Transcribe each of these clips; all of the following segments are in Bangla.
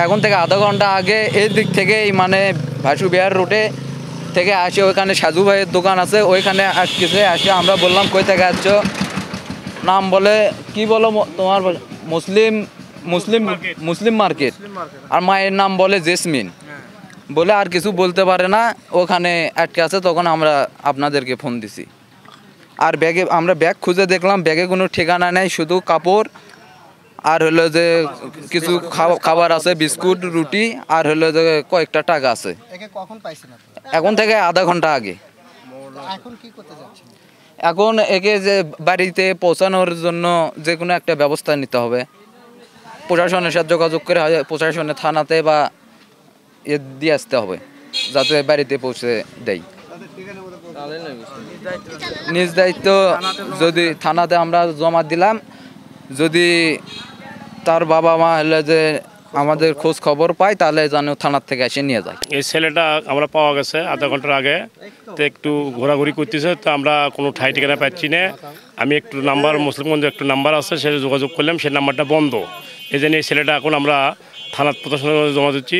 এখন থেকে আধা ঘন্টা আগে এই দিক থেকেই মানে ভাসু বিহার রোডে থেকে আসে, ওইখানে সাজু ভাইয়ের দোকান আছে, ওইখানে আসছে। আসে আমরা বললাম কই থেকে আসছো, নাম বলে কি বলো তোমার, মুসলিম মুসলিম মুসলিম মার্কেট, আর মায়ের নাম বলে জেসমিন, বলে আর কিছু বলতে পারে না, ওখানে আটকে আছে। তখন আমরা আপনাদেরকে ফোন দিছি। আর ব্যাগে আমরা ব্যাগ খুঁজে দেখলাম, ব্যাগে কোনো ঠিকানা নেই, শুধু কাপড় আর হলো যে কিছু খাবার আছে, বিস্কুট রুটি, আর হলো যে কয়েকটা টাকা আছে। এখন থেকে আধা ঘন্টা আগে। এখন একে যে বাড়িতে পৌঁছানোর জন্য যে কোনো একটা ব্যবস্থা নিতে হবে, প্রশাসনের সাথে যোগাযোগ করে প্রশাসনের থানাতে বা দিয়ে আসতে হবে, যাতে বাড়িতে পৌঁছে দেয়। নিজ দায়িত্ব যদি থানাতে আমরা জমা দিলাম, যদি তার বাবা মা হলে যে আমাদের খোঁজ খবর পায়, তাহলে যেন থানার থেকে এসে নিয়ে যায়। এই ছেলেটা আমরা পাওয়া গেছে আধা ঘন্টার আগে, তো একটু ঘোরাঘুরি করতেছে, তো আমরা কোনো ঠাই ঠিকানা পাচ্ছি না। আমি একটু নাম্বার, মুসলিমগঞ্জে একটু নাম্বার আছে, সে যোগাযোগ করলাম, সেই নাম্বারটা বন্ধ। এই জন্য এই ছেলেটা এখন আমরা থানার প্রশাসনের জমা দিচ্ছি,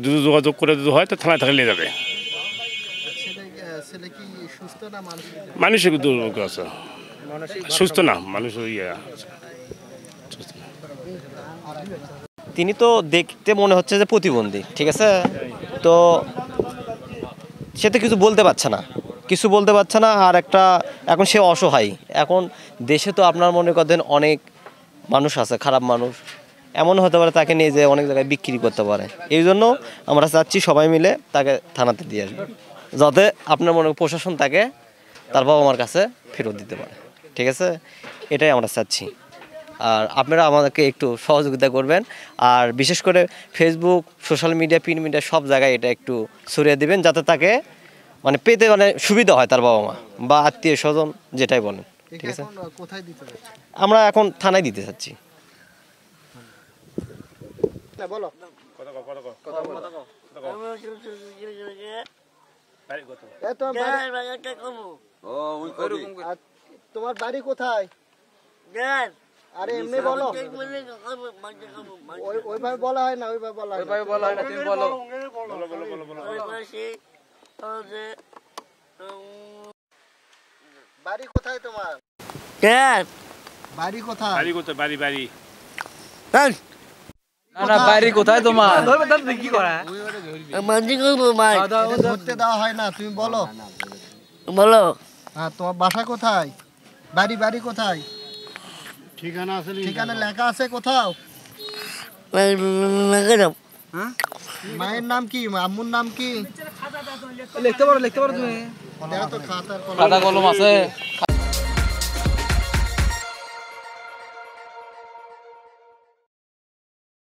যদি যোগাযোগ করে যদি হয় তো থানায় থাকলে নিয়ে যাবে। মানসিক দুর্ভোগ আছে, সুস্থ না মানুষ। তিনি তো দেখতে মনে হচ্ছে যে প্রতিবন্ধী, ঠিক আছে, তো সে তো কিছু বলতে পারছে না, আর একটা এখন সে অসহায়। এখন দেশে তো আপনার মনে করেন অনেক মানুষ আছে, খারাপ মানুষ, এমন হতে পারে তাকে নিয়ে যে অনেক জায়গায় বিক্রি করতে পারে। এই জন্য আমরা চাচ্ছি সবাই মিলে তাকে থানাতে দিয়ে আসবে, যাতে আপনার মনে প্রশাসন তাকে তার বাবা মার কাছে ফেরত দিতে পারে, ঠিক আছে, এটাই আমরা চাচ্ছি। আর আপনারা আমাদেরকে একটু সহযোগিতা করবেন, আর বিশেষ করে Facebook, social media, print media সব জায়গায় এটা একটু ছড়িয়ে দিবেন, যাতে তাকে মানে পেতে মানে সুবিধা হয়, তার বাবা মা বা আত্মীয় স্বজন যেটাই বলেন, ঠিক আছে। আমরা এখন থানায় দিতে চাচ্ছি। তোমার বাড়ি কোথায়? আরে এমনি বলো, ওইভাবে বলা হয় না, ওইভাবে বলা হয় না, তুমি বলো। বাড়ি কোথায় তোমার? বাড়ি কোথায়? বাড়ি কোথায়? বাড়ি না বাড়ি কোথায় তোমার? ধরতে দেওয়া হয় না, তুমি বলো। হ্যাঁ, তোমার বাসা কোথায়? বাড়ি কোথায়? ঠিকানা লেখা আছে কোথাও? মায়ের নাম কি? আম্মুর নাম কি? লিখতে পারো তুমি? দেখো তো খাতা কলম আছে।